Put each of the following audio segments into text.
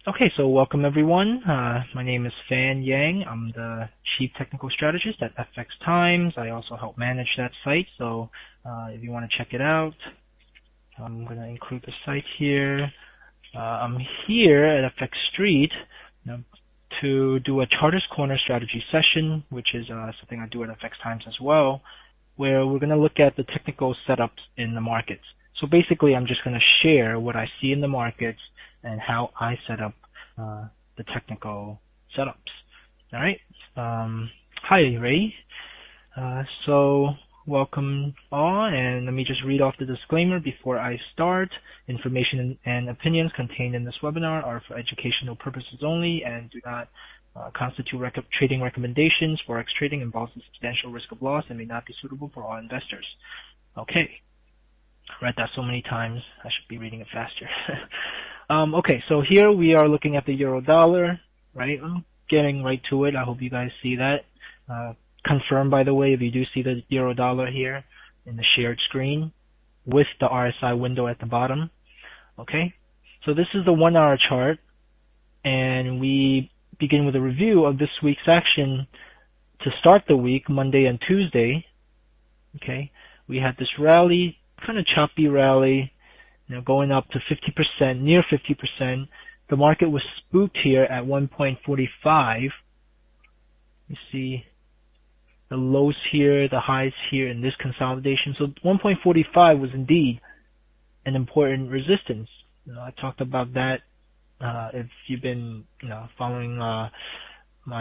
Okay, so welcome everyone. My name is Fan Yang. I'm the Chief Technical Strategist at FX Times. I also help manage that site, so if you want to check it out, I'm going to include the site here. I'm here at FX Street to do a Chartist Corner strategy session, which is something I do at FX Times as well, where we're going to look at the technical setups in the markets. So basically, I'm just going to share what I see in the markets and how I set up the technical setups. All right. Hi, Ray. So welcome all, and let me just read off the disclaimer before I start. Information and opinions contained in this webinar are for educational purposes only and do not constitute trading recommendations. Forex trading involves a substantial risk of loss and may not be suitable for all investors. Okay. I read that so many times, I should be reading it faster. Okay, so here we are looking at the euro dollar, right? I'm getting right to it. I hope you guys see that. Confirm, by the way, if you do see the euro dollar here in the shared screen with the RSI window at the bottom. Okay, so this is the 1 hour chart, and we begin with a review of this week's action to start the week, Monday and Tuesday. Okay, we had this rally, kind of choppy rally, going up to 50%, near 50%. The market was spooked here at 1.45. You see the lows here, the highs here in this consolidation. So 1.45 was indeed an important resistance. I talked about that if you've been following my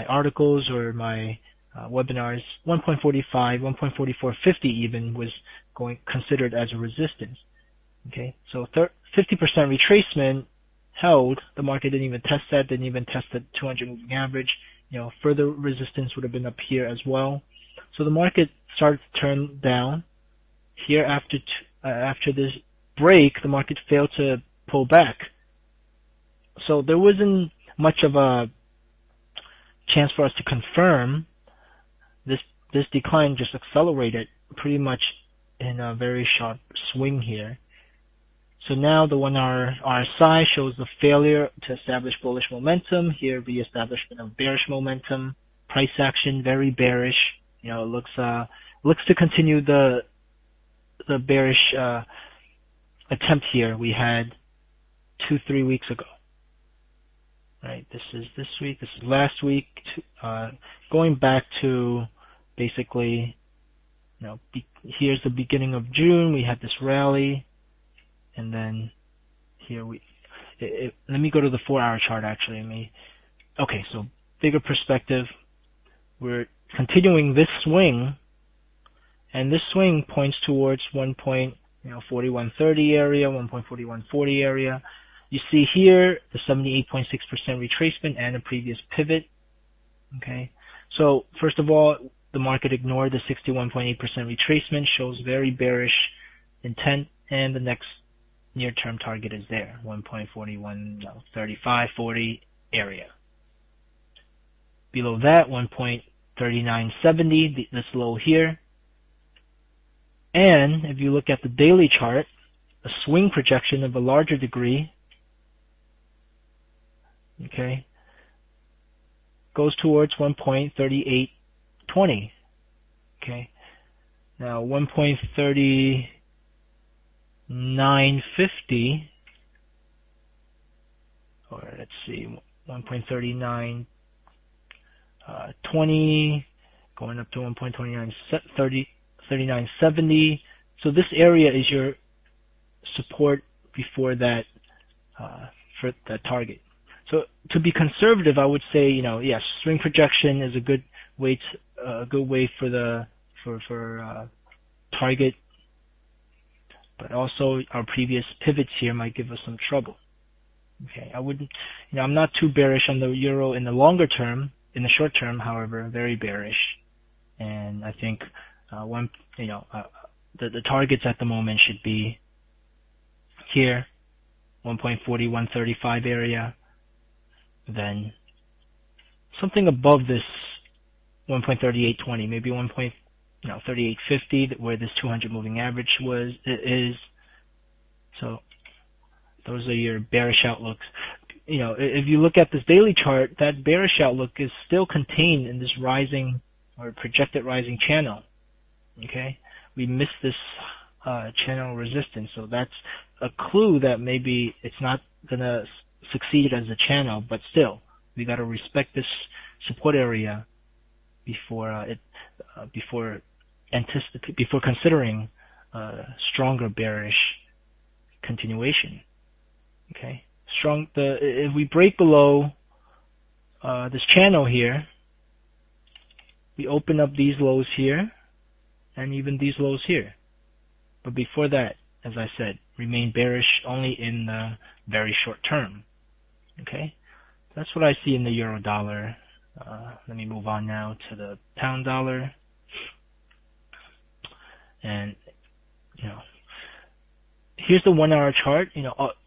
articles or my webinars. 1.45, 1.4450 even was considered as a resistance. Okay, so 50% retracement held. The market didn't even test that, didn't even test the 200 moving average. Further resistance would have been up here as well. So the market started to turn down here after this break. The market failed to pull back. So there wasn't much of a chance for us to confirm. This decline just accelerated pretty much in a very sharp swing here. So now the 1 hour RSI shows the failure to establish bullish momentum. Here, the establishment of bearish momentum. Price action very bearish. It looks to continue the bearish attempt here we had 2-3 weeks ago. Right. This is this week. This is last week. Going back to basically, here's the beginning of June. We had this rally. And then here let me go to the 4 hour chart actually. Okay, so bigger perspective. We're continuing this swing, and this swing points towards 1.4130 area, 1.4140 area. You see here the 78.6% retracement and a previous pivot. Okay, so first of all, the market ignored the 61.8% retracement, shows very bearish intent, and the next near-term target is there, 1.4135, 40 area. Below that, 1.3970, this low here. And if you look at the daily chart, a swing projection of a larger degree, okay, goes towards 1.3820. Okay, now 1.3950, or let's see, 1.3920, going up to 1.2970. So this area is your support before that, for the target. So to be conservative, I would say, yes, swing projection is a good way for target. But also our previous pivots here might give us some trouble. Okay, I wouldn't, I'm not too bearish on the euro in the longer term. In the short term, however, very bearish. And I think the targets at the moment should be here, 1.4135 area. Then something above this 1.3820, maybe 3850, where this 200 moving average is. So those are your bearish outlooks. if you look at this daily chart, that bearish outlook is still contained in this rising or projected rising channel. Okay, we missed this channel resistance, so that's a clue that maybe it's not gonna succeed as a channel, but still we got to respect this support area before before considering stronger bearish continuation. Okay, if we break below this channel here, we open up these lows here and even these lows here. But before that, as I said, remain bearish only in the very short term. Okay, that's what I see in the euro dollar. Let me move on now to the pound dollar. And here's the 1 hour chart.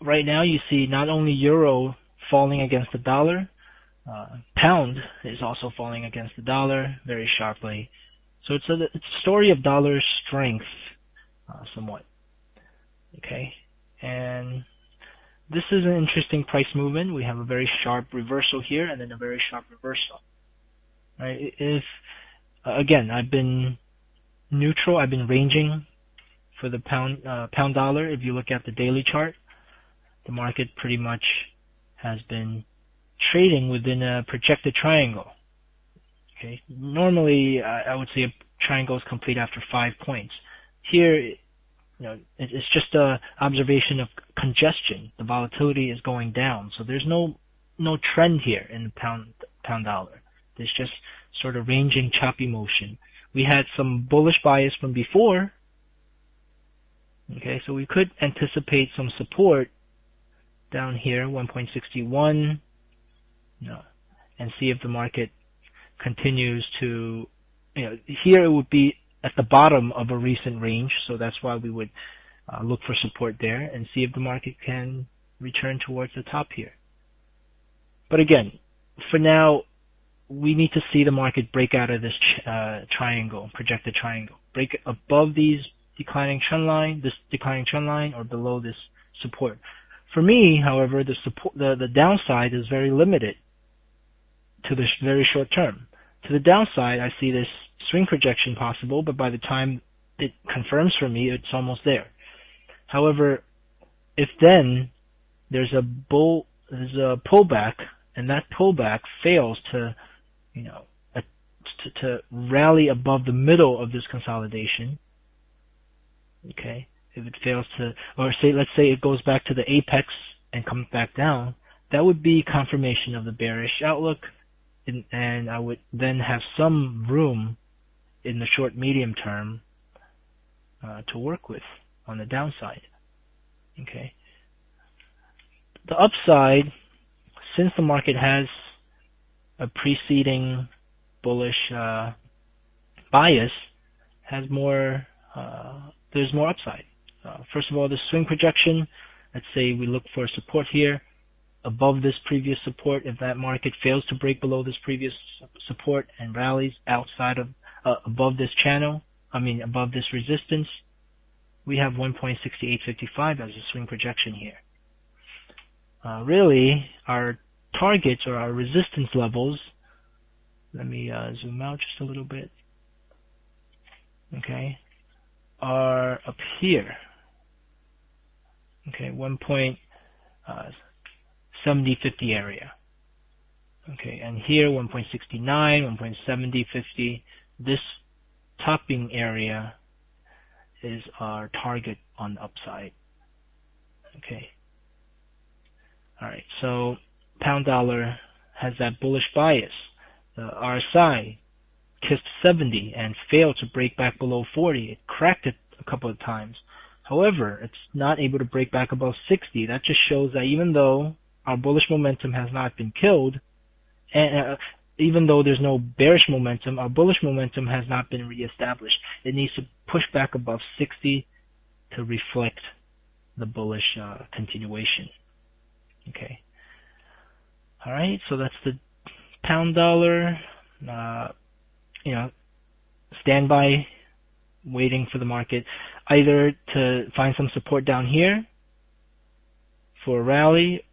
Right now you see not only euro falling against the dollar, pound is also falling against the dollar very sharply. So it's a story of dollar strength, somewhat. Okay, and this is an interesting price movement. We have a very sharp reversal here, and then a very sharp reversal. Right? Again, I've been neutral. I've been ranging for the pound dollar. If you look at the daily chart, the market pretty much has been trading within a projected triangle. Okay, normally I would say a triangle is complete after 5 points. Here, it's just a observation of congestion. The volatility is going down, so there's no trend here in the pound dollar. There's just sort of ranging choppy motion. We had some bullish bias from before. Okay, so we could anticipate some support down here, 1.61, and see if the market continues to, here it would be at the bottom of a recent range, so that's why we would look for support there and see if the market can return towards the top here. But again, for now, we need to see the market break out of this triangle, projected triangle, break above these declining trend line, or below this support. For me, however, the downside is very limited to the very short term. To the downside, I see this swing projection possible, but by the time it confirms for me, it's almost there. However, if then there's a pullback, and that pullback fails to rally above the middle of this consolidation, okay, if it fails to, or let's say it goes back to the apex and comes back down, that would be confirmation of the bearish outlook, and I would then have some room in the short medium term to work with on the downside. Okay, the upside, since the market has a preceding bullish bias, has more there's more upside. First of all, the swing projection, let's say we look for support here above this previous support. If that market fails to break below this previous support and rallies outside of above this channel, above this resistance, we have 1.6855 as a swing projection here. Really, our targets or our resistance levels, let me zoom out just a little bit, okay, are up here. Okay, 1.7050 area. Okay, and here 1.69, 1.7050. This topping area is our target on the upside. Okay. Alright, so pound dollar has that bullish bias. The RSI kissed 70 and failed to break back below 40. It cracked it a couple of times. However, it's not able to break back above 60. That just shows that even though our bullish momentum has not been killed, and even though there's no bearish momentum, our bullish momentum has not been reestablished. It needs to push back above 60 to reflect the bullish continuation. Okay. All right. So that's the pound dollar. Stand by, waiting for the market either to find some support down here for a rally,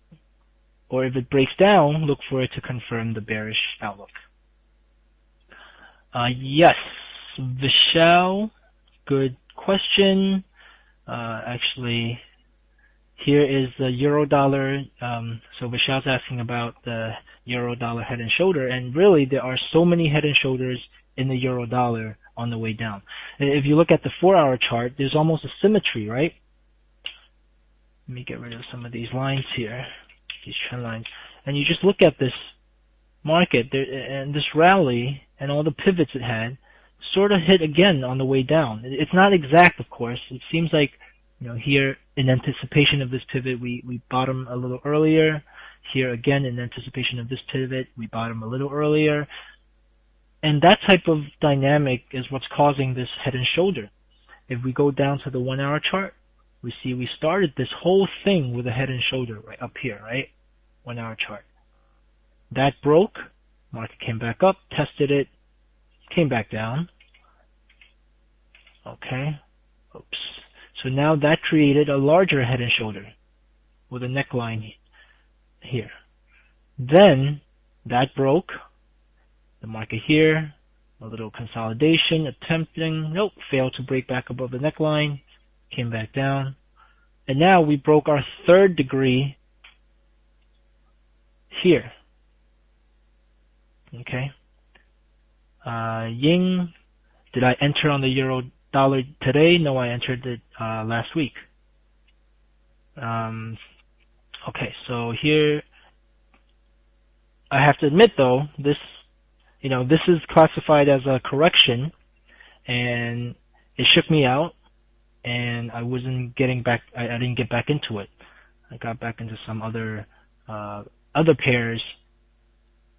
or if it breaks down, look for it to confirm the bearish outlook. Yes, Vishal, good question. Actually, here is the euro dollar. So Vishal's asking about the euro dollar head and shoulder, and really there are so many head and shoulders in the euro dollar on the way down. If you look at the 4-hour chart, there's almost a symmetry, right? Let me get rid of some of these lines here, these trend lines, and you just look at this market there, and this rally and all the pivots it had sort of hit again on the way down. It's not exact, of course. It seems like, you know, here in anticipation of this pivot, we bottom a little earlier. Here again, in anticipation of this pivot, we bottom a little earlier. And that type of dynamic is what's causing this head and shoulder. If we go down to the 1-hour chart, we see we started this whole thing with a head and shoulder right up here, right? 1-hour chart. That broke, market came back up, tested it, came back down. Okay, oops. So now that created a larger head and shoulder with a neckline here. Then that broke, the market here, a little consolidation, attempting, nope, failed to break back above the neckline, came back down. And now we broke our 3rd degree here. Okay. Ying, did I enter on the euro dollar today? No, I entered it last week. Okay, so here I have to admit though, this is classified as a correction, and it shook me out, and I wasn't getting back. I didn't get back into it. I got back into some other pairs.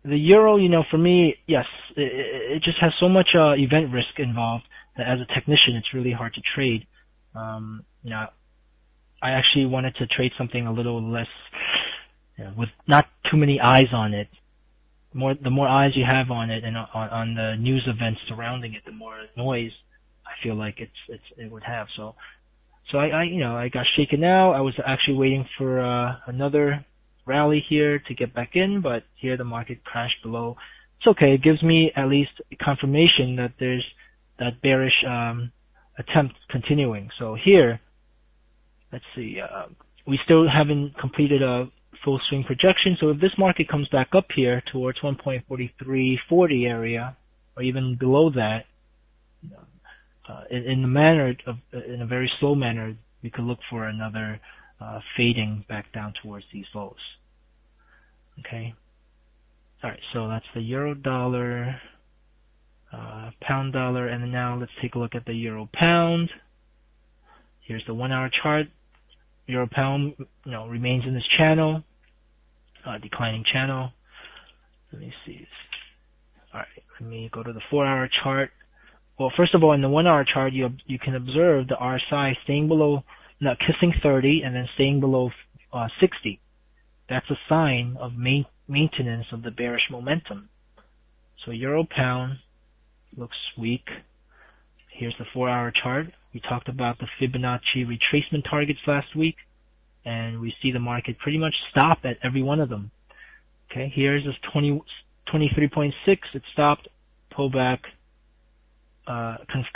The euro, for me, yes, it just has so much event risk involved that as a technician, it's really hard to trade. I actually wanted to trade something a little less, with not too many eyes on it. The more eyes you have on it and on the news events surrounding it, the more noise I feel like it would have. So I got shaken out. I was actually waiting for another rally here to get back in, but here the market crashed below. It's okay. It gives me at least confirmation that there's that bearish attempt continuing. So here, let's see, we still haven't completed a full swing projection. So if this market comes back up here towards 1.4340 area, or even below that, in a very slow manner, we could look for another fading back down towards these lows. Okay. All right. So that's the euro dollar, pound dollar, and then now let's take a look at the euro pound. Here's the 1-hour chart. Euro pound, remains in this channel, declining channel. Let me see. All right. Let me go to the 4-hour chart. Well, first of all, in the 1-hour chart, you can observe the RSI staying below, not kissing 30, and then staying below 60. That's a sign of maintenance of the bearish momentum. So euro pound looks weak. Here's the 4-hour chart. We talked about the Fibonacci retracement targets last week, and we see the market pretty much stop at every one of them. Okay, here's this 23.6. It stopped, pull back,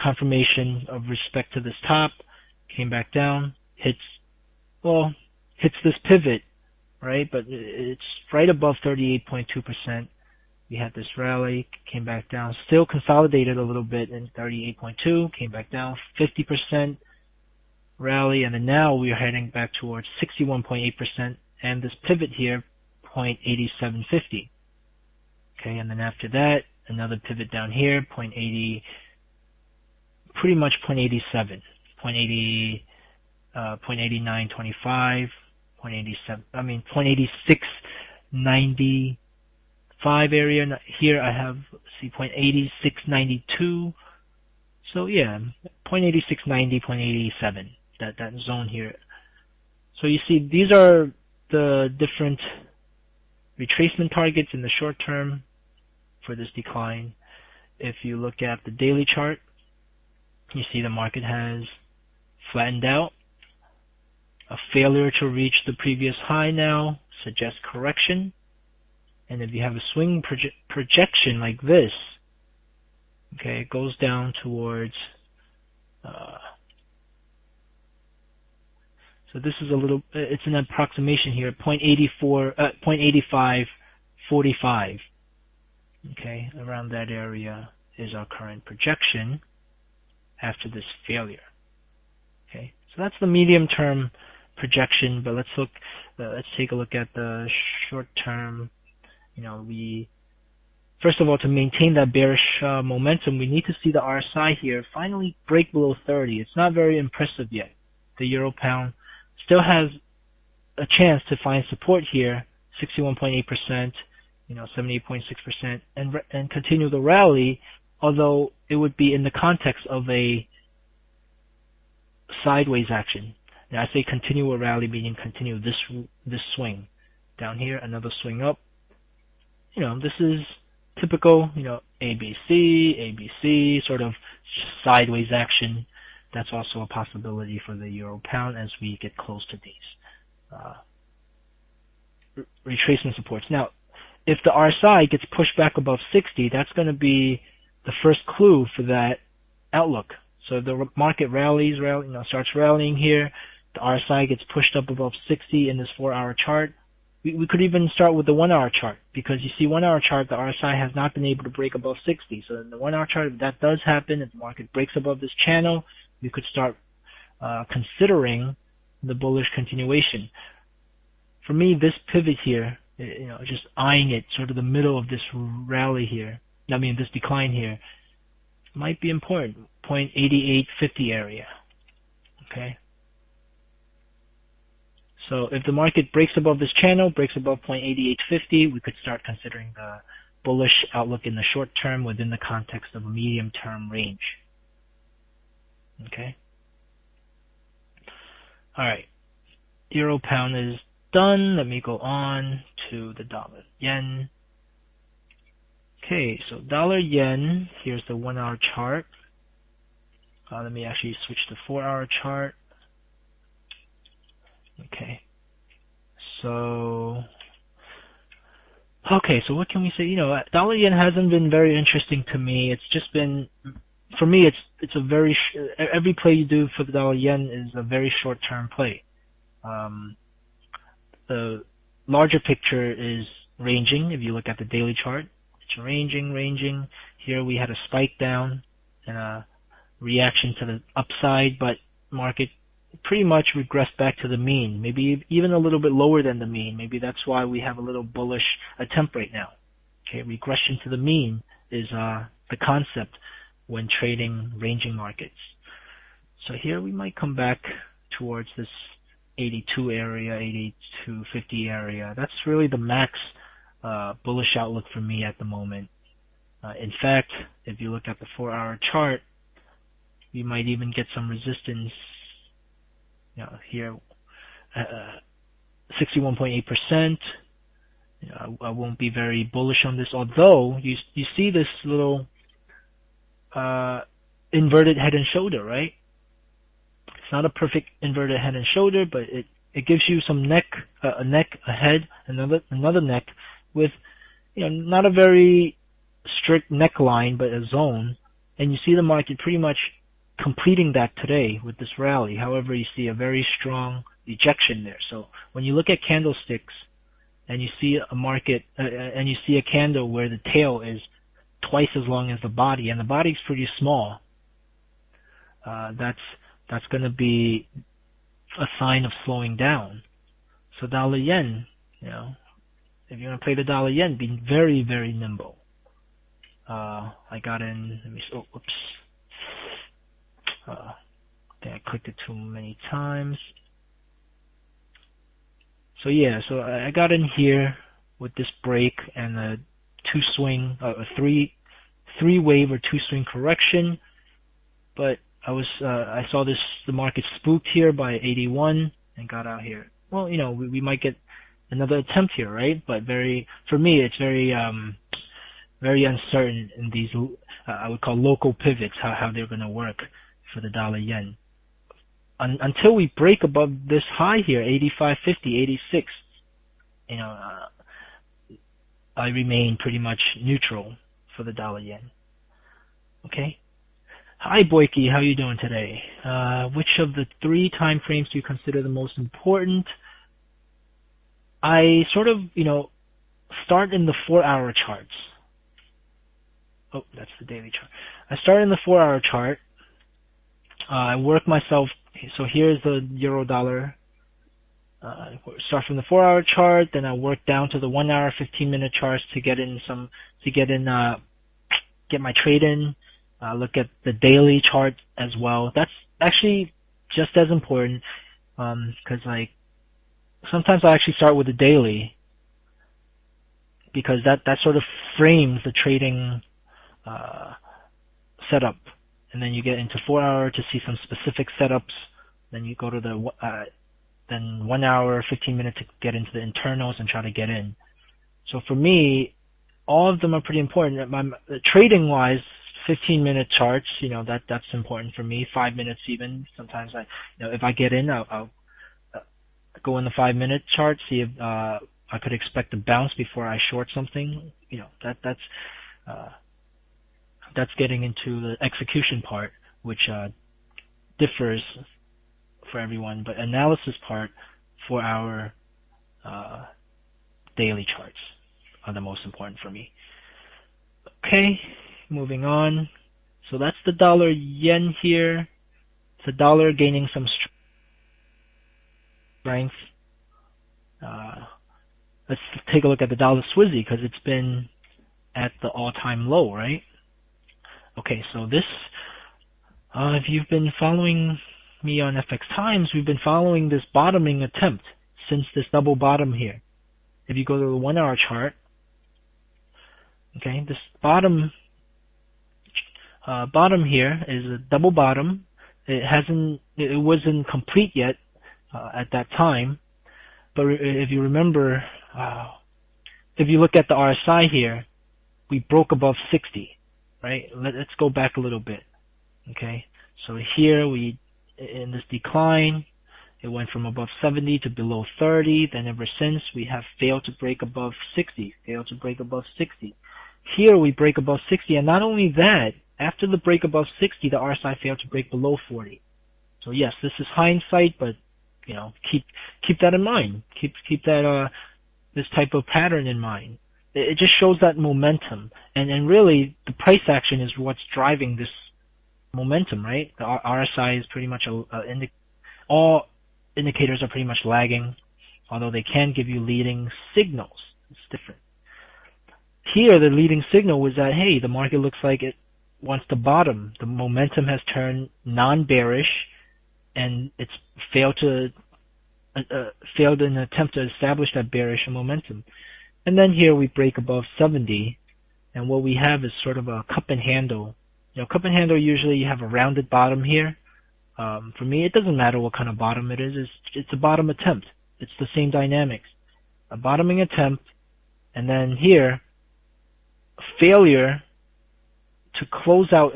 confirmation of respect to this top, came back down, hits this pivot, right? But it's right above 38.2%. We had this rally, came back down, still consolidated a little bit in 38.2, came back down, 50% rally, and then now we are heading back towards 61.8%, and this pivot here, 0.8750. Okay, and then after that, another pivot down here, 0.80, pretty much 0.87, 0.8925, 0.8695 area. Here I have, see, 0.8692. So yeah, 0.8690, 0.87, that zone here. So you see, these are the different retracement targets in the short term for this decline. If you look at the daily chart, you see the market has flattened out, a failure to reach the previous high now, suggests correction. And if you have a swing projection like this, okay, it goes down towards, so this is a little, it's an approximation here, 0.8545. Okay, around that area is our current projection after this failure. Okay, so that's the medium-term projection. But let's take a look at the short-term. First of all, to maintain that bearish momentum, we need to see the RSI here finally break below 30. It's not very impressive yet. The Euro Pound still has a chance to find support here, 61.8%, 78.6%, and continue the rally, although it would be in the context of a sideways action. Now, I say continue a rally, meaning continue this swing. Down here, another swing up. This is typical, ABC, sort of sideways action. That's also a possibility for the Euro Pound as we get close to these retracement supports. Now, if the RSI gets pushed back above 60, that's going to be the first clue for that outlook. So the market starts rallying here. The RSI gets pushed up above 60 in this 4-hour chart. We could even start with the 1-hour chart, because you see 1-hour chart, the RSI has not been able to break above 60. So in the 1-hour chart, if that does happen, if the market breaks above this channel, we could start considering the bullish continuation. For me, this pivot here, just eyeing it, sort of the middle of this rally here, this decline here, might be important. 0.8850 area. Okay. So if the market breaks above this channel, breaks above 0.8850, we could start considering the bullish outlook in the short term within the context of a medium term range. Okay. Alright. Euro Pound is done. Let me go on to the dollar yen. Okay, so dollar yen, here's the 1-hour chart. Let me actually switch to 4-hour chart. Okay. So what can we say? Dollar yen hasn't been very interesting to me. It's just been, for me, it's a very every play you do for the dollar yen is a very short-term play. The larger picture is ranging. If you look at the daily chart, it's ranging. Here we had a spike down and a reaction to the upside, but market pretty much regressed back to the mean, maybe even a little bit lower than the mean. Maybe that's why we have a little bullish attempt right now. Okay, regression to the mean is the concept when trading ranging markets. So here we might come back towards this 82 area, 82.50 area. That's really the max bullish outlook for me at the moment. In fact, if you look at the 4-hour chart, we might even get some resistance here, 61.8%. I won't be very bullish on this, although you see this little inverted head and shoulder, right? It's not a perfect inverted head and shoulder, but it gives you some neck, a head, another neck with not a very strict neckline, but a zone, and you see the market pretty much completing that today with this rally. However, you see a very strong ejection there. So when you look at candlesticks and you see a market and you see a candle where the tail is twice as long as the body, and the body is pretty small, that's going to be a sign of slowing down. So dollar yen, if you're going to play the dollar yen, be very, very nimble. I got in, oops. I think I clicked it too many times. So yeah, so I got in here with this break and a three wave or two swing correction, but I saw the market spooked here by 81 and got out here. Well, we might get another attempt here, right? But for me, it's very uncertain in these I would call local pivots, how they're going to work for the dollar yen. Until we break above this high here, 85.50, 86. I remain pretty much neutral for the dollar yen. Okay. Hi Boyke, how are you doing today? Which of the 3 time frames do you consider the most important? I sort of, start in the 4-hour charts. Oh, that's the daily chart. I start in the 4-hour chart. I work myself. So here's the euro dollar. Start from the 4-hour chart, then I work down to the 1-hour, 15-minute charts to get my trade in. Look at the daily chart as well. That's actually just as important, because sometimes I actually start with the daily, because that sort of frames the trading setup, and then you get into 4-hour to see some specific setups. Then you go to the then 1-hour, 15-minute to get into the internals and try to get in. So for me, all of them are pretty important. Trading wise, 15-minute charts, that's important for me. 5 minutes even. Sometimes if I get in, I'll go in the 5-minute chart, see if I could expect a bounce before I short something. That's getting into the execution part, which differs for everyone, but analysis part for our daily charts are the most important for me. Okay, moving on. So that's the dollar yen here. It's the dollar gaining some strength. Let's take a look at the dollar Swizzy, because it's been at the all-time low, right? Okay, so this, if you've been following me on FX Times, we've been following this bottoming attempt since this double bottom here. If you go to the 1-hour chart, okay, this bottom here is a double bottom. It wasn't complete yet at that time, but if you remember, if you look at the RSI here, we broke above 60, right? Let's go back a little bit, okay? So here in this decline, it went from above 70 to below 30. Then ever since, we have failed to break above 60, Here we break above 60, and not only that, after the break above 60, the RSI failed to break below 40. So yes, this is hindsight, but keep that in mind. Keep that this type of pattern in mind. It just shows that momentum, and really the price action is what's driving this momentum, right? The RSI is pretty much all indicators are pretty much lagging, although they can give you leading signals. It's different. Here, the leading signal was that, hey, the market looks like it wants to bottom. The momentum has turned non-bearish, and it's failed in an attempt to establish that bearish momentum. And then here we break above 70, and what we have is sort of a cup and handle. Cup and handle, usually you have a rounded bottom here. For me, it doesn't matter what kind of bottom it is. It's a bottom attempt. It's the same dynamics. A bottoming attempt, and then here, failure to close out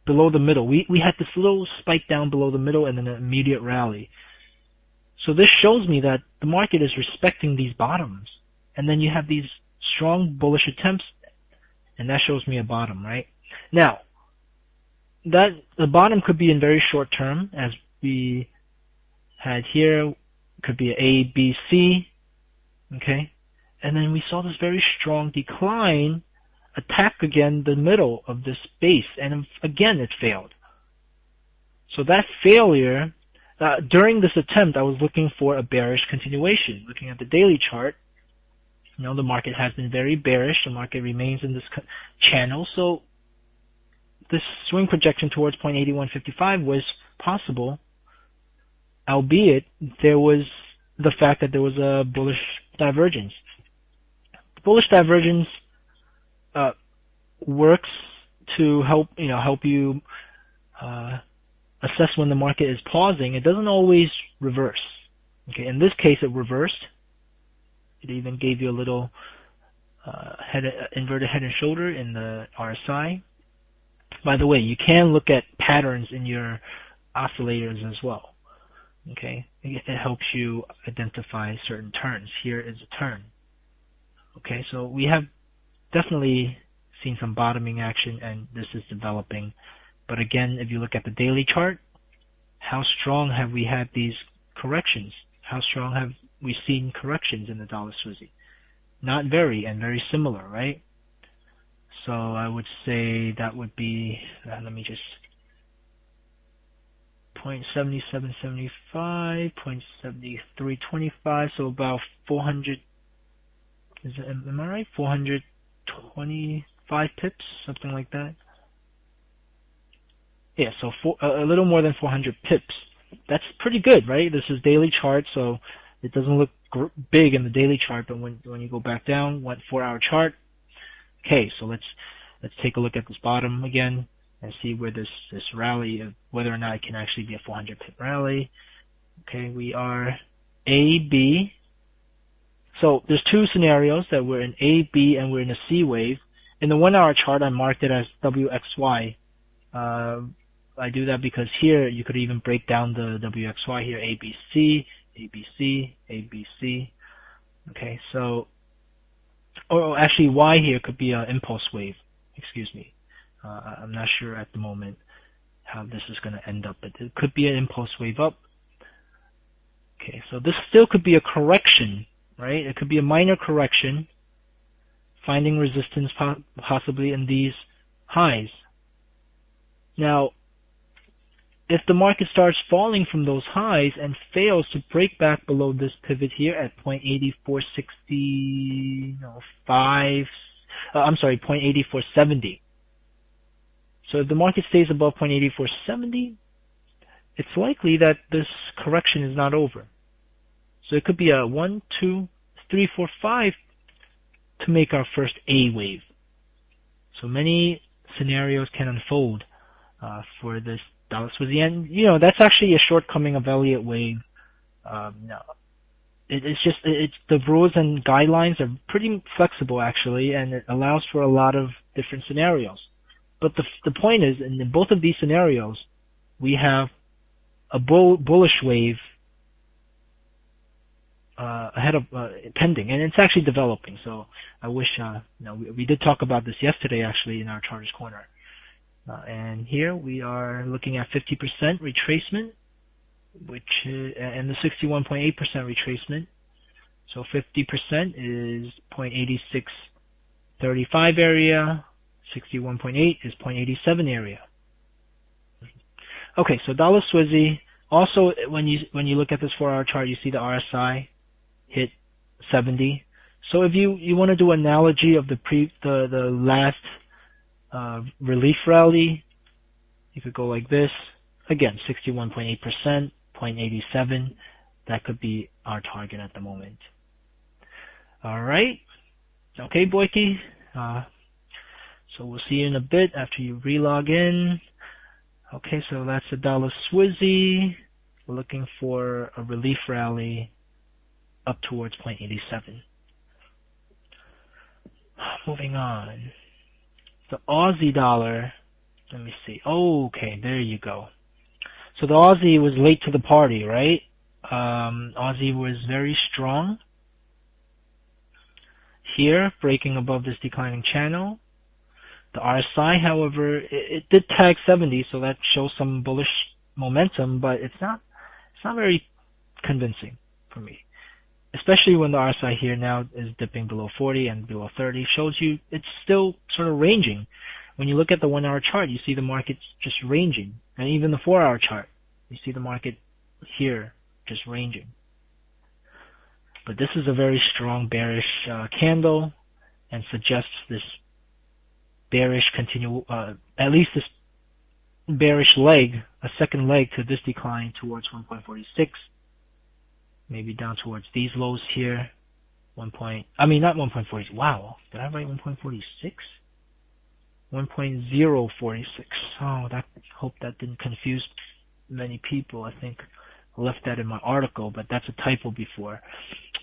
below the middle. We had this little spike down below the middle and then an immediate rally. So this shows me that the market is respecting these bottoms. And then you have these strong bullish attempts, and that shows me a bottom, right? Now, the bottom could be in very short term, as we had here. It could be A, B, C, okay? And then we saw this very strong decline, attack again the middle of this base, and again it failed. So that failure, during this attempt, I was looking for a bearish continuation. Looking at the daily chart, the market has been very bearish. The market remains in this channel. So this swing projection towards 0.8155 was possible, albeit there was the fact that there was a bullish divergence. Bullish divergence works to help you assess when the market is pausing. It doesn't always reverse. Okay, in this case, it reversed. It even gave you a little inverted head and shoulder in the RSI. By the way, you can look at patterns in your oscillators as well. Okay, it helps you identify certain turns. Here is a turn. Okay, so we have definitely seen some bottoming action, and this is developing. But again, if you look at the daily chart, how strong have we had these corrections? How strong have we seen corrections in the dollar Swizzy? Not very, and very similar, right? So I would say that would be, let me just, 0.7775, 0.7325, so about 400, am I right? 425 pips, something like that. Yeah, so a little more than 400 pips. That's pretty good, right? This is daily chart, so it doesn't look big in the daily chart, but when you go back down, 4-hour chart. Okay, so let's take a look at this bottom again and see where this rally, whether or not it can actually be a 400 pip rally. Okay, we are A, B. So there's two scenarios that we're in A, B, and we're in a C wave. In the 1-hour chart, I marked it as WXY. I do that because here you could even break down the WXY here, ABC, ABC, ABC. Okay, so, or actually Y here could be an impulse wave. Excuse me. I'm not sure at the moment how this is going to end up, but it could be an impulse wave up. Okay, so this still could be a correction, right? It could be a minor correction, finding resistance possibly in these highs. Now, if the market starts falling from those highs and fails to break back below this pivot here at 0.8470, so if the market stays above 0.8470, it's likely that this correction is not over. So it could be a 1, 2, 3, 4, 5 to make our first A wave. So many scenarios can unfold for this dollar Swizzy, and that's actually a shortcoming of Elliott wave. It's the rules and guidelines are pretty flexible actually, and it allows for a lot of different scenarios. But the point is, in both of these scenarios, we have a bullish wave ahead of pending, and it's actually developing. So I wish we did talk about this yesterday actually in our Chartist corner. And here we are looking at 50% retracement, and the 61.8% retracement. So 50% is 0.8635 area, 61.8 is 0.87 area. Okay, so dollar Swizzy. Also, when you look at this 4-hour chart, you see the RSI hit 70. So if you want to do analogy of the last relief rally, you could go like this. Again, 61.8%, 0.87. That could be our target at the moment. All right. Okay, Boyke. So we'll see you in a bit after you relog in. Okay, so that's the dollar Swizzy. We're looking for a relief rally up towards 0.87. Moving on. The Aussie dollar, let me see. Oh, okay, there you go. So the Aussie was late to the party, right? Aussie was very strong here, breaking above this declining channel. The RSI, however, it did tag 70, so that shows some bullish momentum, but it's not very convincing for me. Especially when the RSI here now is dipping below 40 and below 30, shows you it's still sort of ranging. When you look at the 1-hour chart, you see the market's just ranging. And even the 4-hour chart, you see the market here just ranging. But this is a very strong bearish candle, and suggests this bearish at least this bearish leg, a second leg to this decline towards 1.46. Maybe down towards these lows here. Not 1.46. Wow, did I write 1.46? 1.046. Oh, hope that didn't confuse many people. I think I left that in my article, but that's a typo before.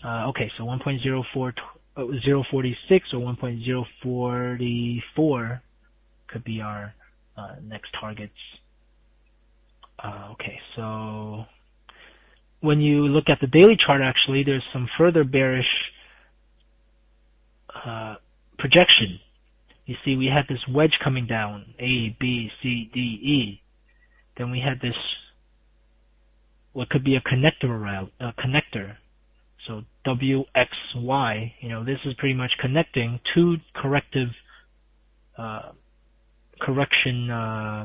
Okay, so 1.046 or 1.044 could be our next targets. Okay, so when you look at the daily chart, actually, there's some further bearish projection. You see, we had this wedge coming down, A, B, C, D, E. Then we had this, what could be a connector. So W, X, Y. This is pretty much connecting two corrective correction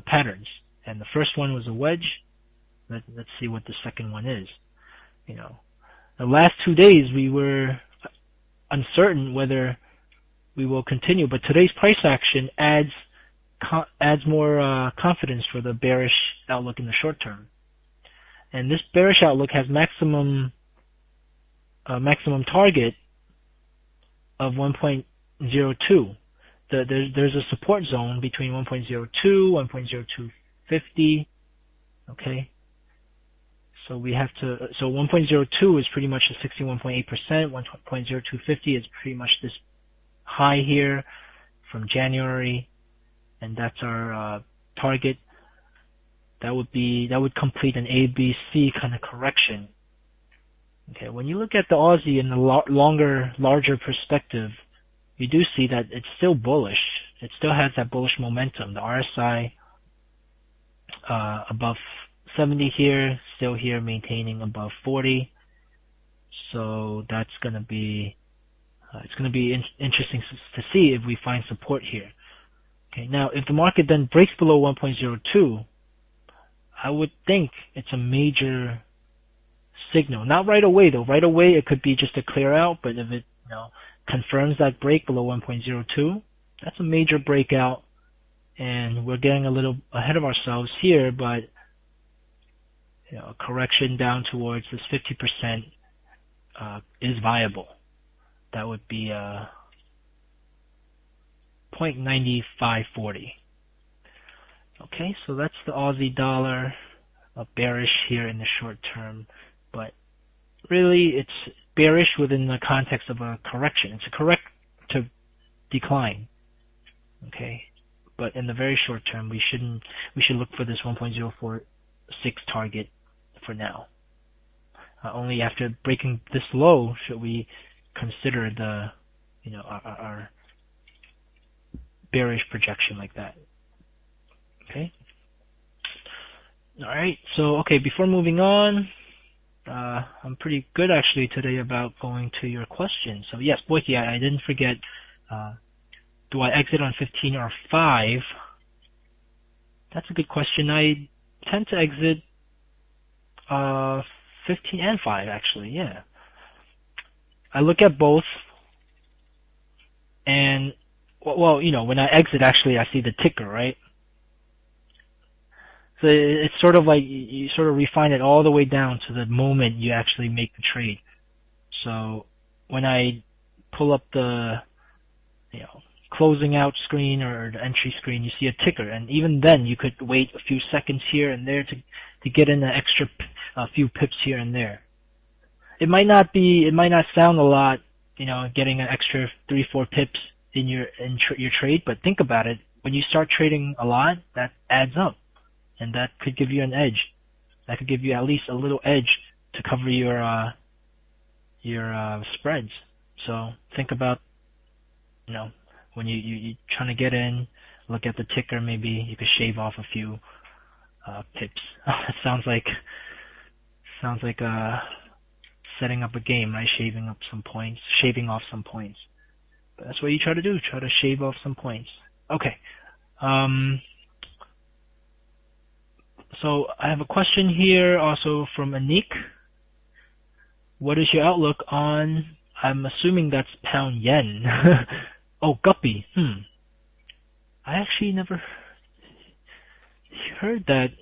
patterns. And the first one was a wedge. Let's see what the second one is. The last 2 days we were uncertain whether we will continue, but today's price action adds more confidence for the bearish outlook in the short term. And this bearish outlook has maximum target of 1.02. There's a support zone between 1.02, 1.0250. Okay. So we have to, so 1.02 is pretty much the 61.8%, 1.0250 is pretty much this high here from January, and that's our target. That would complete an ABC kind of correction. Okay, when you look at the Aussie in the larger perspective, you do see that it's still bullish. It still has that bullish momentum. The RSI above 70 here, still here maintaining above 40. So that's going to be it's going to be interesting to see if we find support here. Okay, now if the market then breaks below 1.02, I would think it's a major signal. Not right away though. Right away it could be just a clear out, but if it confirms that break below 1.02, that's a major breakout, and we're getting a little ahead of ourselves here, but a correction down towards this 50% is viable. That would be 0.9540. Okay, so that's the Aussie dollar, bearish here in the short term, but really it's bearish within the context of a correction. It's a corrective decline. Okay, but in the very short term, we should look for this 1.046 target for now. Only after breaking this low should we consider the our bearish projection like that. Okay. All right. So before moving on, I'm pretty good actually today about going to your questions. So yes, Boyke, I didn't forget. Do I exit on 15 or 5? That's a good question. I tend to exit 15 and 5 actually. Yeah. I look at both, and well, when I exit, actually, I see the ticker, right? So it's sort of like you sort of refine it all the way down to the moment you actually make the trade. So when I pull up the closing out screen or the entry screen, you see a ticker, and even then you could wait a few seconds here and there to get in an extra few pips here and there. It might not sound a lot, getting an extra 3-4 pips in your trade, but think about it. When you start trading a lot, that adds up, and that could give you an edge. That could give you at least a little edge to cover your spreads. So think about, when you're trying to get in, look at the ticker. Maybe you could shave off a few pips. It sounds like setting up a game, right? Shaving off some points. But that's what you try to do. Try to shave off some points. Okay. So I have a question here also from Anik. What is your outlook on, I'm assuming that's pound yen. Oh, guppy. I actually never heard that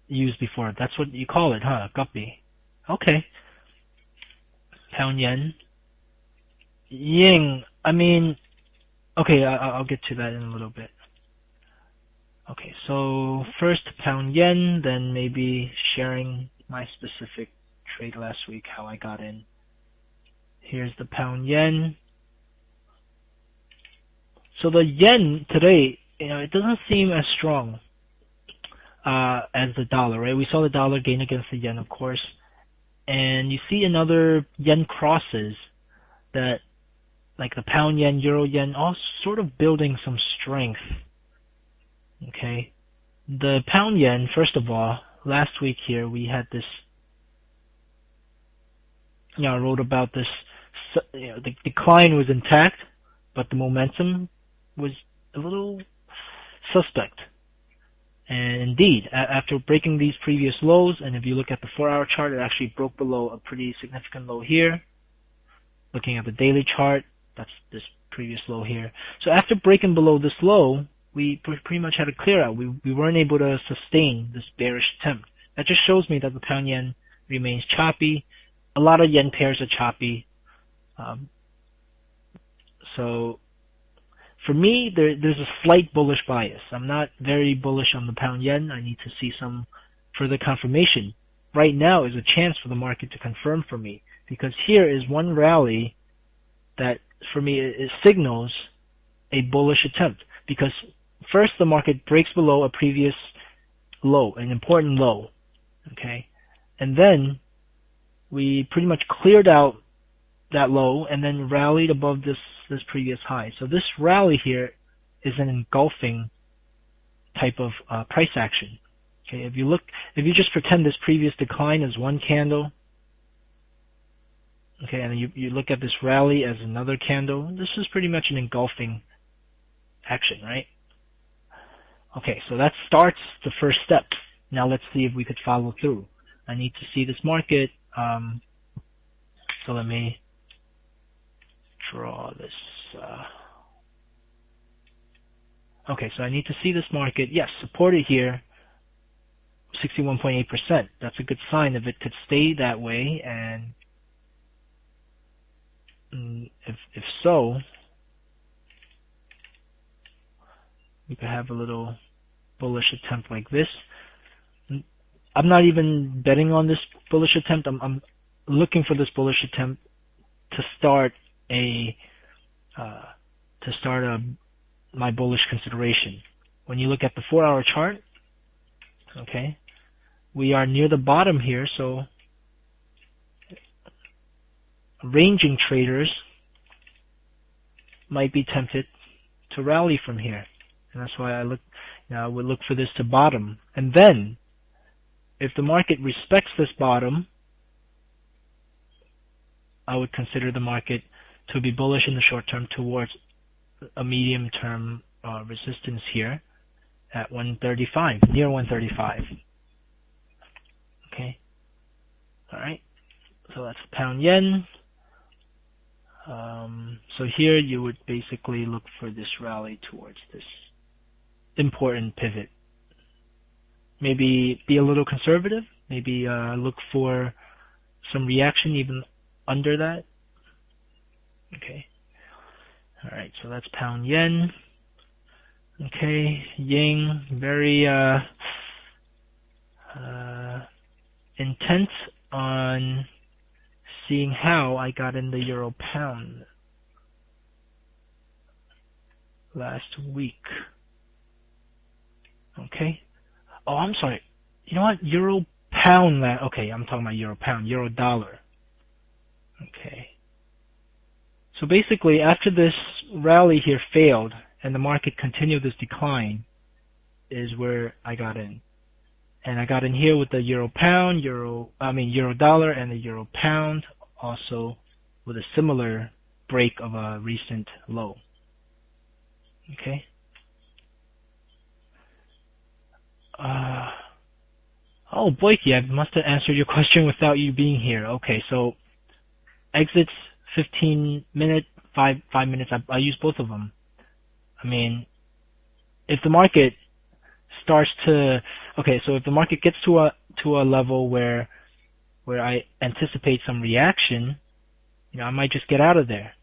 used before. That's what you call it, huh? Guppy. Okay. Pound yen. Ying. Okay, I'll get to that in a little bit. Okay, so first pound yen, then maybe sharing my specific trade last week, how I got in. Here's the pound yen. So the yen today, it doesn't seem as strong. as the dollar, right? We saw the dollar gain against the yen, of course, and you see another yen crosses that, like the pound yen, euro yen, all sort of building some strength. Okay, the pound yen, first of all, last week here we had this. I wrote about this. The decline was intact, but the momentum was a little suspect. And indeed, after breaking these previous lows, and if you look at the 4-hour chart, it actually broke below a pretty significant low here. Looking at the daily chart, that's this previous low here. So after breaking below this low, we pretty much had a clear out. We weren't able to sustain this bearish attempt. That just shows me that the pound yen remains choppy. A lot of yen pairs are choppy. So for me, there's a slight bullish bias. I'm not very bullish on the pound yen. I need to see some further confirmation. Right now is a chance for the market to confirm for me, because here is one rally that for me it signals a bullish attempt, because first the market breaks below a previous low, an important low, okay, and then we pretty much cleared out that low and then rallied above this previous high. So this rally here is an engulfing type of price action. Okay, if you just pretend this previous decline as one candle, okay, and you look at this rally as another candle, this is pretty much an engulfing action, right? Okay, so that starts the first step. Now let's see if we could follow through. I need to see this market. So let me draw this. Okay, so I need to see this market. Yes, supported here, 61.8%. That's a good sign if it could stay that way, and if so, we could have a little bullish attempt like this. I'm not even betting on this bullish attempt. I'm looking for this bullish attempt to start my bullish consideration. When you look at the 4-hour chart, okay, we are near the bottom here, so ranging traders might be tempted to rally from here, and that's why I would look for this to bottom, and then if the market respects this bottom, I would consider the market to be bullish in the short term towards a medium term resistance here at 135, near 135. Okay. Alright. So that's pound yen. So here you would basically look for this rally towards this important pivot. Maybe be a little conservative. Maybe look for some reaction even under that. Okay. Alright, so that's pound yen. Okay, yin, very intent on seeing how I got in the euro pound last week. Okay. Oh, I'm sorry. You know what? Euro pound. Okay, I'm talking about euro pound, euro dollar. Okay. So basically, after this rally here failed and the market continued this decline, is where I got in. And I got in here with the euro dollar and the euro pound, also with a similar break of a recent low. Okay. Oh, Boyke, I must have answered your question without you being here. Okay, so exits 15 minute, 5 minutes. I use both of them. I mean, if the market starts to, okay, so if the market gets to a level where I anticipate some reaction, I might just get out of there.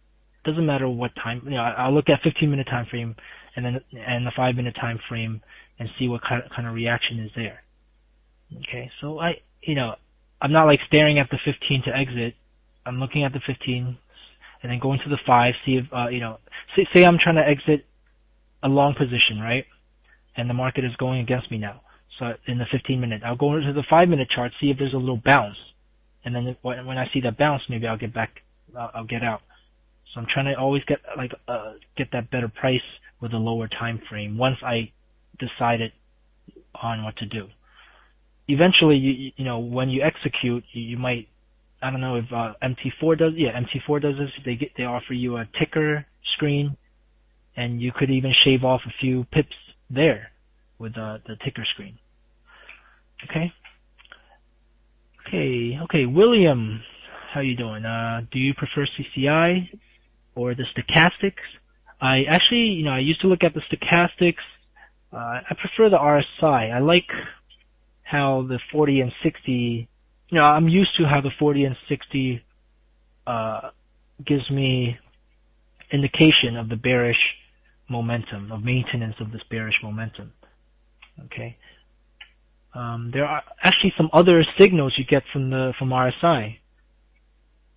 Doesn't matter what time. I'll look at 15-minute time frame and the 5-minute time frame and see what kind of reaction is there. Okay, so I'm not like staring at the 15 to exit. I'm looking at the 15 and then going to the 5, see if say I'm trying to exit a long position, right? And the market is going against me now. So in the 15-minute, I'll go into the 5-minute chart, see if there's a little bounce, and then when I see that bounce, maybe I'll get back, I'll get out. So I'm trying to always get that better price with a lower time frame once I decided on what to do. Eventually, you know, when you execute, you might, I don't know if MT4 does. Yeah, MT4 does this. They offer you a ticker screen, and you could even shave off a few pips there with the ticker screen. Okay, William, how you doing? Do you prefer CCI or the stochastics? I actually, you know, I used to look at the stochastics. I prefer the RSI. I like how the 40 and 60, you know, I'm used to how the 40 and 60 gives me indication of the bearish momentum, of maintenance of this bearish momentum. Okay. There are actually some other signals you get from RSI,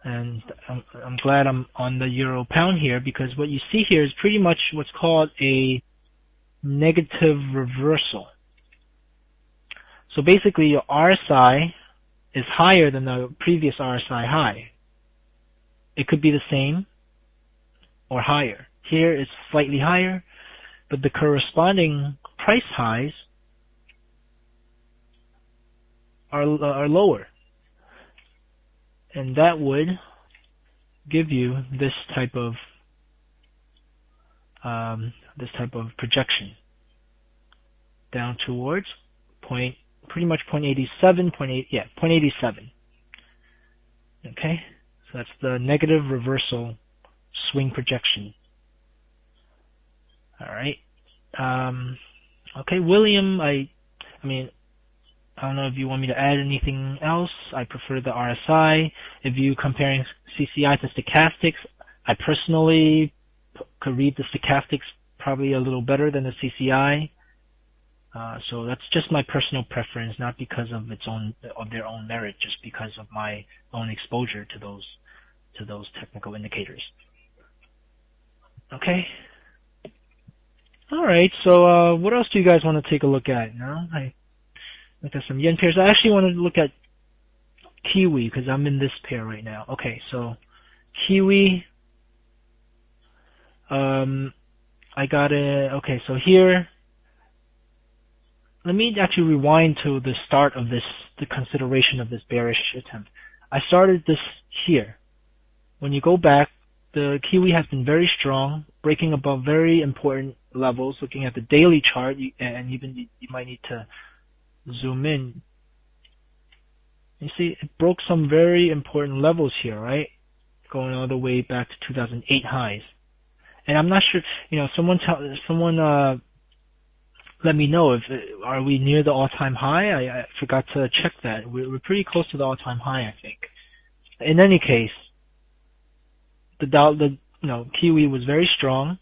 and I'm glad I'm on the euro pound here, because what you see here is pretty much what's called a negative reversal. So basically, your RSI is higher than the previous RSI high. It could be the same or higher. Here it's slightly higher, but the corresponding price highs are lower, and that would give you this type of projection down towards pretty much 0.87, 0.87. Okay, so that's the negative reversal swing projection. All right. Okay, William, I mean, I don't know if you want me to add anything else. I prefer the RSI. If you comparing CCI to stochastics, I personally could read the stochastics probably a little better than the CCI. So that's just my personal preference, not because of their own merit, just because of my own exposure to those technical indicators. Okay. All right. So what else do you guys want to take a look at? No, I look at some yen pairs. I actually wanted to look at Kiwi because I'm in this pair right now. Okay, so Kiwi. I got it. Okay, so here. Let me actually rewind to the start of the consideration of this bearish attempt. I started this here. When you go back, the Kiwi has been very strong, breaking above very important levels. Looking at the daily chart, and even you might need to zoom in. You see, it broke some very important levels here, right? Going all the way back to 2008 highs. And I'm not sure, you know, someone let me know if are we near the all-time high. I forgot to check that. We're pretty close to the all-time high, I think. In any case, Kiwi was very strong,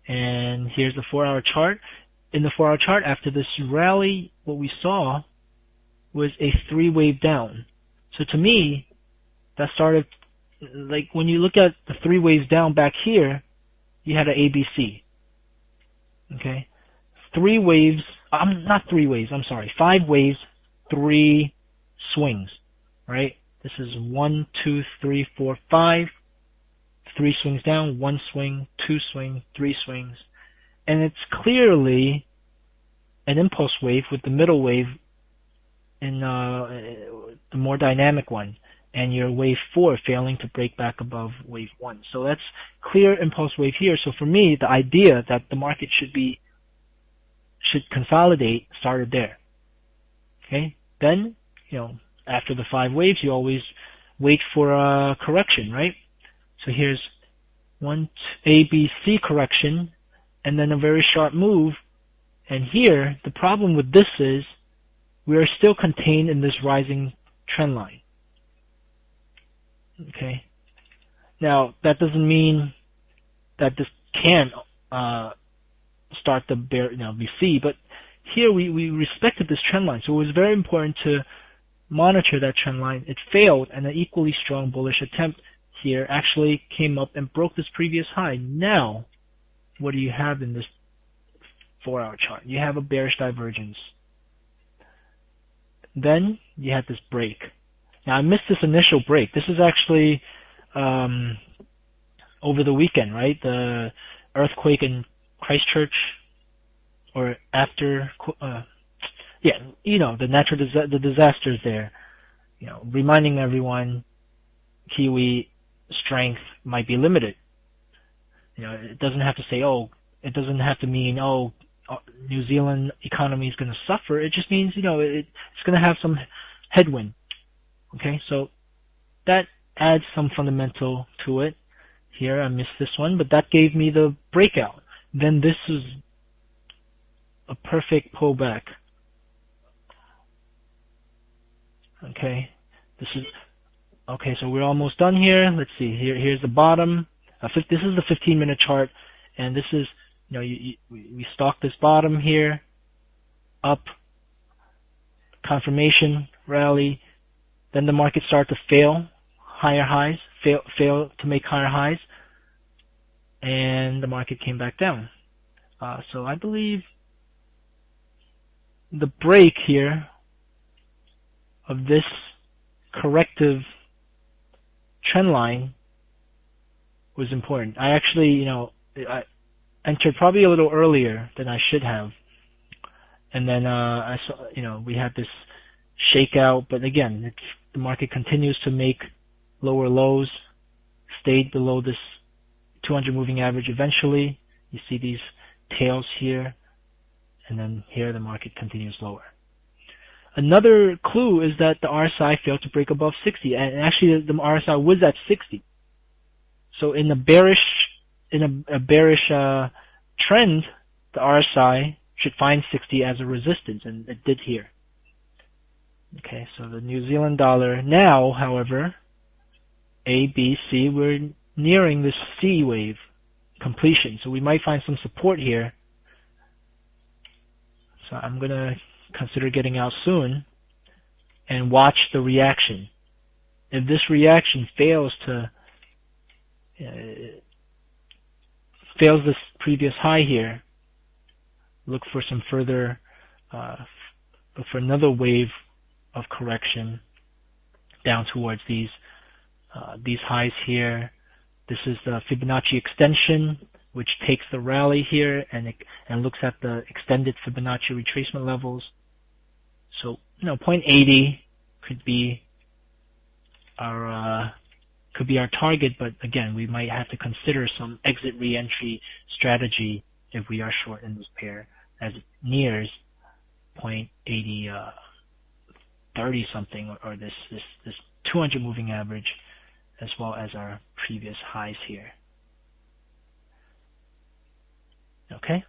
and here's the 4-hour chart. In the 4-hour chart, after this rally, what we saw was a 3-wave down. So to me, that started, like when you look at the 3 waves down back here, you had an ABC. Okay? 3 waves, not 3 waves, I'm sorry, 5 waves, 3 swings, right? This is 1, 2, 3, 4, 5, 3 swings down, 1 swing, 2 swings, 3 swings, and it's clearly an impulse wave with the middle wave in the more dynamic one, and your wave 4 failing to break back above wave 1. So that's clear impulse wave here. So for me, the idea that the market should consolidate started there. Okay, then, you know, after the 5 waves, you always wait for a correction, right? So here's one ABC correction, and then a very sharp move. And here, the problem with this is we are still contained in this rising trend line. Okay. Now, that doesn't mean that this can't start the bear, VC, but here we respected this trend line, so it was very important to monitor that trend line. It failed, and an equally strong bullish attempt here actually came up and broke this previous high. Now, what do you have in this 4-hour chart? You have a bearish divergence. Then you had this break. Now I missed this initial break. This is actually over the weekend, right? The earthquake in Christchurch, or after, the disasters there. Reminding everyone, Kiwi strength might be limited. It doesn't have to say, it doesn't have to mean, New Zealand economy is going to suffer. It just means, it's going to have some headwind. Okay, so that adds some fundamental to it. Here, I missed this one, but that gave me the breakout. Then this is a perfect pullback. Okay, so we're almost done here. Let's see. Here's the bottom. This is the 15-minute chart, and this is, we stalk this bottom here, up, confirmation, rally. Then the market started to fail higher highs, fail to make higher highs, and the market came back down. So I believe the break here of this corrective trend line was important. I actually, I entered probably a little earlier than I should have, and then I saw, we had this shakeout. But again, the market continues to make lower lows, stayed below this 200 moving average. Eventually, you see these tails here, and then here the market continues lower. Another clue is that the RSI failed to break above 60, and actually the RSI was at 60. So in a bearish trend, the RSI should find 60 as a resistance, and it did here. Okay, so the New Zealand dollar now, however, A, B, C, we're nearing this C wave completion, so we might find some support here. So I'm gonna consider getting out soon and watch the reaction. If this reaction fails this previous high here, look for some further, look for another wave of correction down towards these highs here. This is the Fibonacci extension, which takes the rally here and looks at the extended Fibonacci retracement levels. So 0.80 could be our target, but again, we might have to consider some exit re-entry strategy if we are short in this pair as it nears 0.80 30 something, or this 200 moving average, as well as our previous highs here. Okay.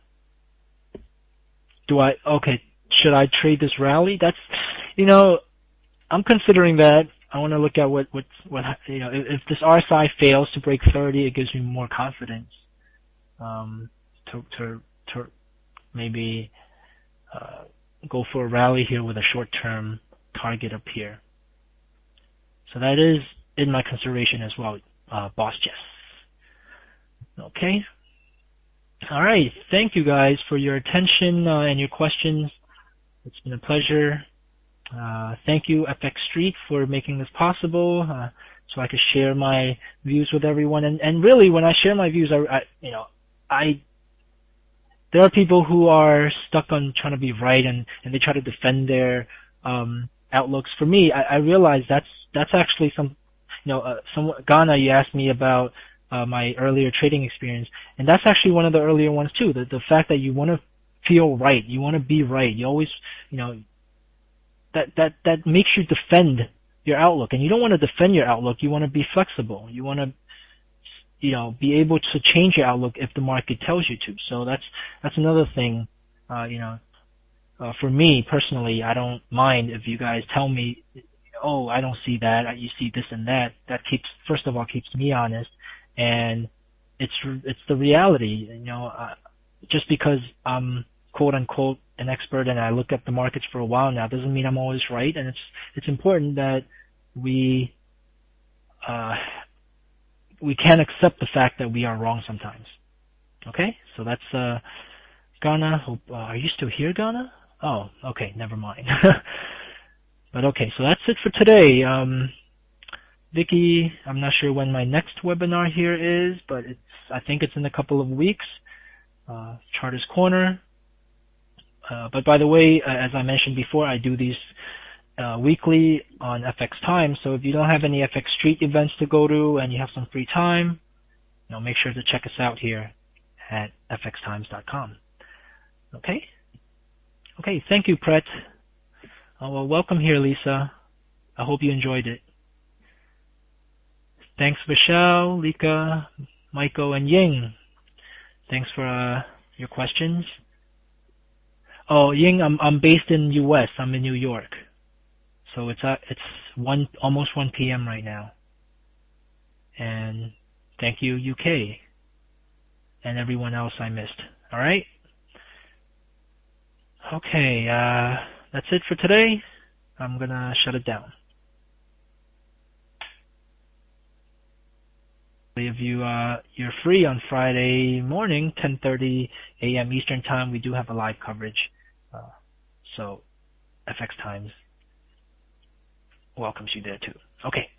Should I trade this rally? That's, I'm considering that. I want to look at what if this RSI fails to break 30, it gives me more confidence to maybe go for a rally here with a short-term target up here. So that is in my consideration as well, Boss Jess. Okay. All right. Thank you guys for your attention and your questions. It's been a pleasure. Thank you, FX Street, for making this possible, so I could share my views with everyone. And really, when I share my views, there are people who are stuck on trying to be right, and they try to defend their outlooks. For me, I realize that's actually Ghana, you asked me about my earlier trading experience, and that's actually one of the earlier ones too. The fact that you want to feel right, you want to be right, you always, that makes you defend your outlook, and you don't want to defend your outlook. You want to be flexible. You want to, be able to change your outlook if the market tells you to. So that's another thing. For me personally, I don't mind if you guys tell me, I don't see that, you see this and that. That first of all keeps me honest, and it's the reality. Just because I'm quote unquote an expert and I look at the markets for a while now doesn't mean I'm always right, and it's important that we can accept the fact that we are wrong sometimes. Okay, so that's Ghana. Are you still here, Ghana? Oh, okay, never mind. But okay, so that's it for today. Vicky, I'm not sure when my next webinar here is, but I think it's in a couple of weeks. Chartist Corner. But by the way, as I mentioned before, I do these weekly on FX Time. So if you don't have any FX Street events to go to and you have some free time, make sure to check us out here at fxtimes.com. Okay? Okay, thank you, Pret. Well, welcome here, Lisa. I hope you enjoyed it. Thanks, Michelle, Lika, Michael, and Ying. Thanks for your questions. Oh, Ying, I'm based in U.S. I'm in New York, so it's almost 1 p.m. right now. And thank you, UK, and everyone else I missed. All right. Okay, that's it for today. I'm gonna shut it down. If you're free on Friday morning, 10:30 a.m. Eastern Time, we do have a live coverage. So FX Times welcomes you there too. Okay.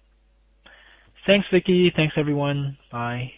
Thanks, Vicky. Thanks, everyone. Bye.